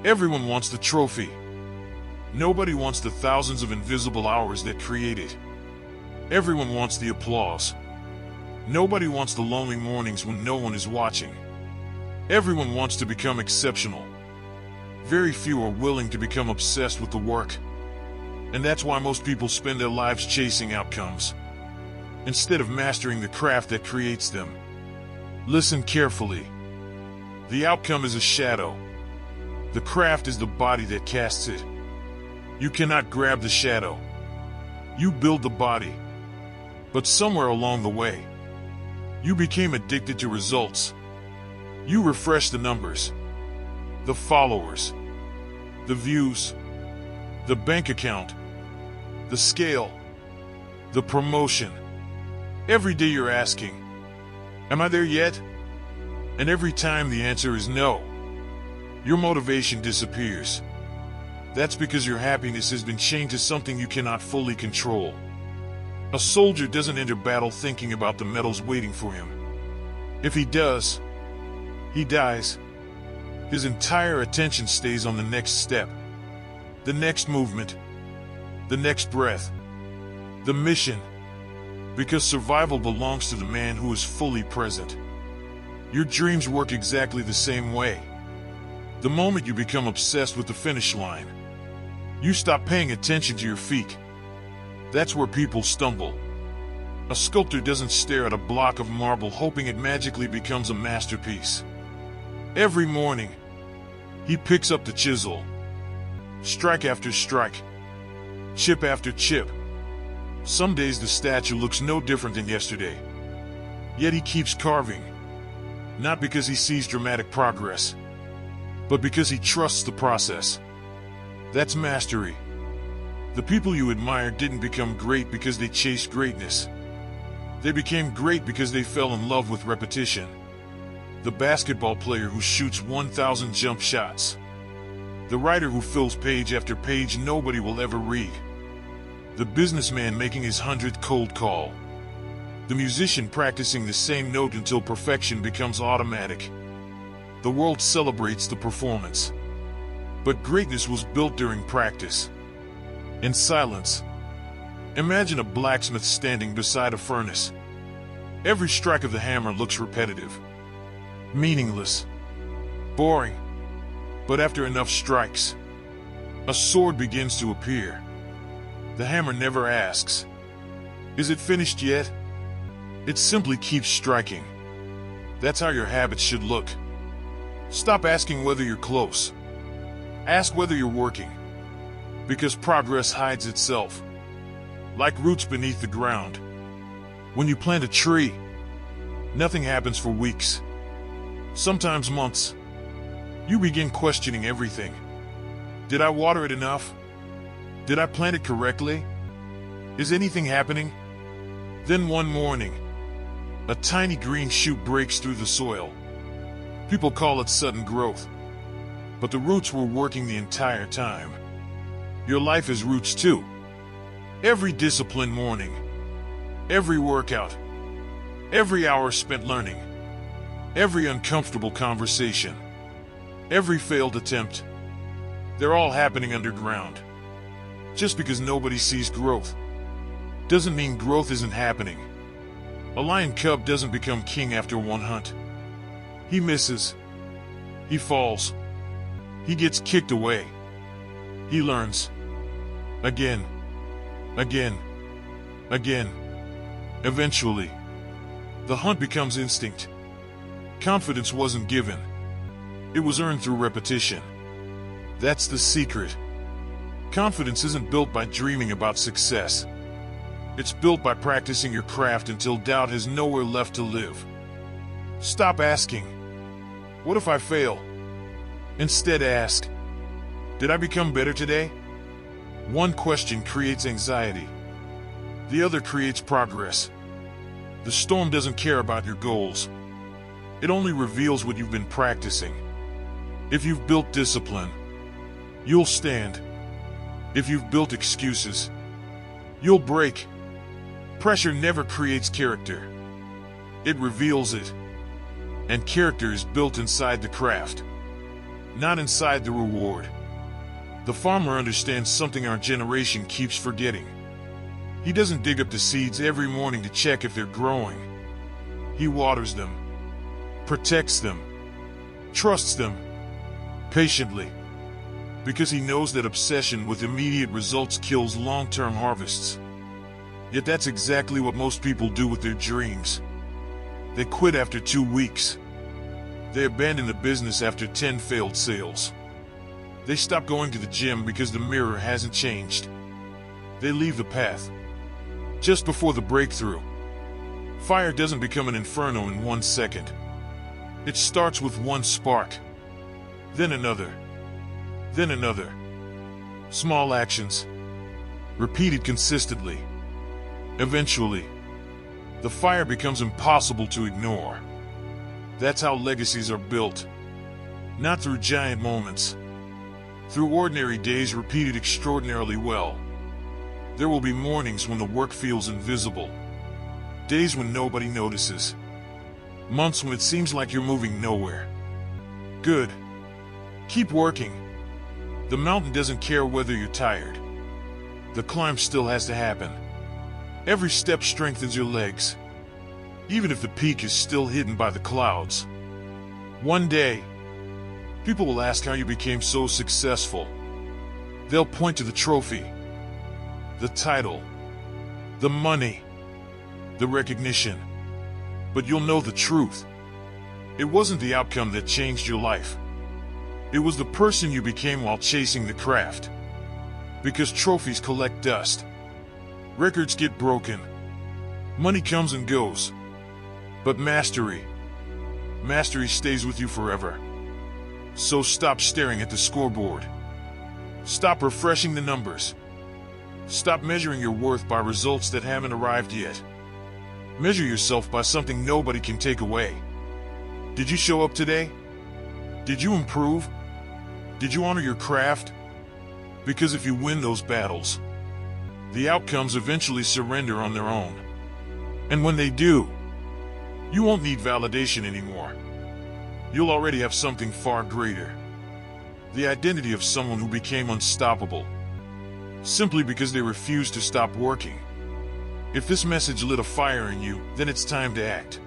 Everyone wants the trophy. Nobody wants the thousands of invisible hours that create it. Everyone wants the applause. Nobody wants the lonely mornings when no one is watching. Everyone wants to become exceptional. Very few are willing to become obsessed with the work. And that's why most people spend their lives chasing outcomes, instead of mastering the craft that creates them. Listen carefully. The outcome is a shadow. The craft is the body that casts it. You cannot grab the shadow. You build the body. But somewhere along the way, you became addicted to results. You refreshed the numbers, the followers, the views, the bank account, the scale, the promotion. Every day you're asking, am I there yet? And every time the answer is no, your motivation disappears. That's because your happiness has been chained to something you cannot fully control. A soldier doesn't enter battle thinking about the medals waiting for him. If he does, he dies. His entire attention stays on the next step, the next movement, the next breath, the mission, because survival belongs to the man who is fully present. Your dreams work exactly the same way. The moment you become obsessed with the finish line, you stop paying attention to your feet. That's where people stumble. A sculptor doesn't stare at a block of marble hoping it magically becomes a masterpiece. Every morning, he picks up the chisel. Strike after strike. Chip after chip. Some days the statue looks no different than yesterday. Yet he keeps carving. Not because he sees dramatic progress, but because he trusts the process. That's mastery. The people you admire didn't become great because they chased greatness. They became great because they fell in love with repetition. The basketball player who shoots 1,000 jump shots. The writer who fills page after page nobody will ever read. The businessman making his 100th cold call. The musician practicing the same note until perfection becomes automatic. The world celebrates the performance. But greatness was built during practice. In silence. Imagine a blacksmith standing beside a furnace. Every strike of the hammer looks repetitive, meaningless, boring. But after enough strikes, a sword begins to appear. The hammer never asks, "Is it finished yet?" It simply keeps striking. That's how your habits should look. Stop asking whether you're close. Ask whether you're working. Because progress hides itself, like roots beneath the ground. When you plant a tree, nothing happens for weeks, sometimes months. You begin questioning everything. Did I water it enough? Did I plant it correctly? Is anything happening? Then one morning, a tiny green shoot breaks through the soil. People call it sudden growth. But the roots were working the entire time. Your life is roots too. Every disciplined morning, every workout, every hour spent learning, every uncomfortable conversation, every failed attempt, they're all happening underground. Just because nobody sees growth doesn't mean growth isn't happening. A lion cub doesn't become king after one hunt. He misses. He falls. He gets kicked away. He learns. Again. Again. Again. Eventually, the hunt becomes instinct. Confidence wasn't given. It was earned through repetition. That's the secret. Confidence isn't built by dreaming about success. It's built by practicing your craft until doubt has nowhere left to live. Stop asking, "What if I fail?" Instead ask, "Did I become better today?" One question creates anxiety. The other creates progress. The storm doesn't care about your goals. It only reveals what you've been practicing. If you've built discipline, you'll stand. If you've built excuses, you'll break. Pressure never creates character. It reveals it. And character is built inside the craft. not inside the reward. The farmer understands something our generation keeps forgetting. He doesn't dig up the seeds every morning to check if they're growing. He waters them, protects them, trusts them, patiently, because he knows that obsession with immediate results kills long-term harvests. Yet that's exactly what most people do with their dreams. They quit after 2 weeks. They abandon the business after 10 failed sales. They stop going to the gym because the mirror hasn't changed. They leave the path just before the breakthrough. Fire doesn't become an inferno in 1 second. It starts with one spark, then another, then another. Small actions, repeated consistently. Eventually, the fire becomes impossible to ignore. That's how legacies are built. Not through giant moments. Through ordinary days repeated extraordinarily well. There will be mornings when the work feels invisible. Days when nobody notices. Months when it seems like you're moving nowhere. Good. Keep working. The mountain doesn't care whether you're tired. The climb still has to happen. Every step strengthens your legs, even if the peak is still hidden by the clouds. One day, people will ask how you became so successful. They'll point to the trophy, the title, the money, the recognition. But you'll know the truth. It wasn't the outcome that changed your life. It was the person you became while chasing the craft. Because trophies collect dust. Records get broken. Money comes and goes. But mastery stays with you forever. So stop staring at the scoreboard. Stop refreshing the numbers. Stop measuring your worth by results that haven't arrived yet. Measure yourself by something nobody can take away. Did you show up today? Did you improve? Did you honor your craft? Because if you win those battles, the outcomes eventually surrender on their own. And when they do, you won't need validation anymore. You'll already have something far greater. The identity of someone who became unstoppable, simply because they refused to stop working. If this message lit a fire in you, then it's time to act.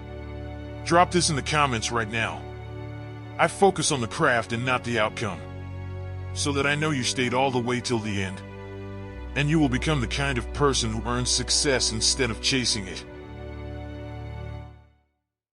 Drop this in the comments right now. I focus on the craft and not the outcome, so that I know you stayed all the way till the end. And you will become the kind of person who earns success instead of chasing it.